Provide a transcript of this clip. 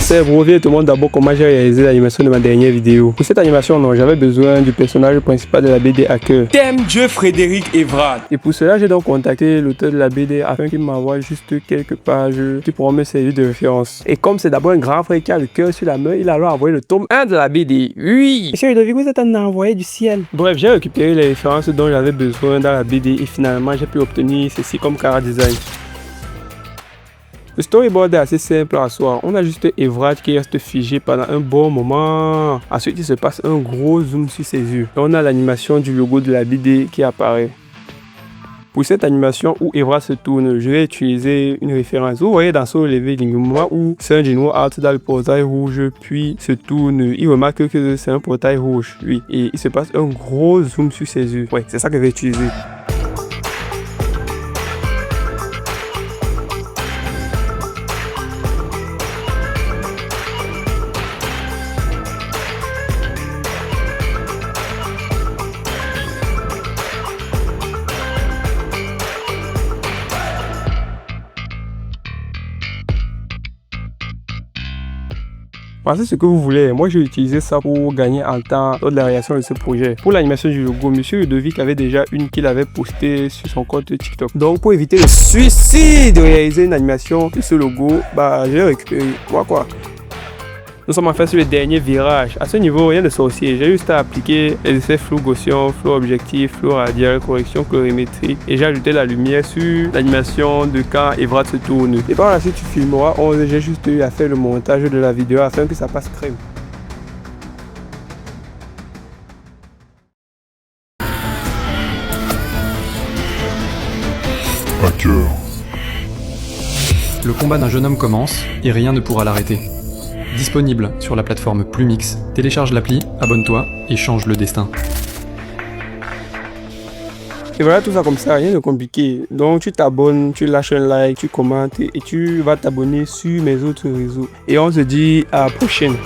c'est bro, viens te montrer d'abord comment j'ai réalisé l'animation de ma dernière vidéo. Pour cette animation, non, j'avais besoin du personnage principal de la BD Hacker, thème Dieu Frédéric Evrard. Et pour cela, j'ai donc contacté l'auteur de la BD afin qu'il m'envoie juste quelques pages qui pourront me servir de référence. Et comme c'est d'abord un grand frère qui a le cœur sur la main, il a alors envoyé le tome 1 de la BD. Oui! Monsieur Ludovic, vous êtes un envoyé du ciel. Bref, j'ai récupéré les références dont j'avais besoin dans la BD et finalement j'ai pu obtenir ceci comme chara design. Le storyboard est assez simple à soi. On a juste Evrard qui reste figé pendant un bon moment. Ensuite, il se passe un gros zoom sur ses yeux. Et on a l'animation du logo de la BD qui apparaît. Pour cette animation où Evrard se tourne, je vais utiliser une référence. Vous voyez dans son relevé du moment où Saint Gino entre dans le portail rouge, puis se tourne. Il remarque que c'est un portail rouge, oui. Et il se passe un gros zoom sur ses yeux. Ouais, c'est ça que je vais utiliser. Pensez ce que vous voulez. Moi, j'ai utilisé ça pour gagner en temps lors de la réalisation de ce projet. Pour l'animation du logo, Monsieur Ludovic avait déjà une qu'il avait postée sur son compte TikTok. Donc, pour éviter le suicide de réaliser une animation de ce logo, j'ai récupéré. Moi, quoi. Nous sommes en fait sur le dernier virage. À ce niveau, rien de sorcier. J'ai juste à appliquer les effets flou Gaussian, flou objectif, flou radial, correction colorimétrique. Et j'ai ajouté la lumière sur l'animation de quand Evrard se tourne. Et par la suite, tu filmeras. J'ai juste eu à faire le montage de la vidéo afin que ça passe crème. Hacker. Le combat d'un jeune homme commence et rien ne pourra l'arrêter. Disponible sur la plateforme Plumix, télécharge l'appli, abonne-toi et change le destin. Et voilà, tout ça comme ça, rien de compliqué. Donc tu t'abonnes, tu lâches un like, tu commentes et tu vas t'abonner sur mes autres réseaux. Et on se dit à la prochaine.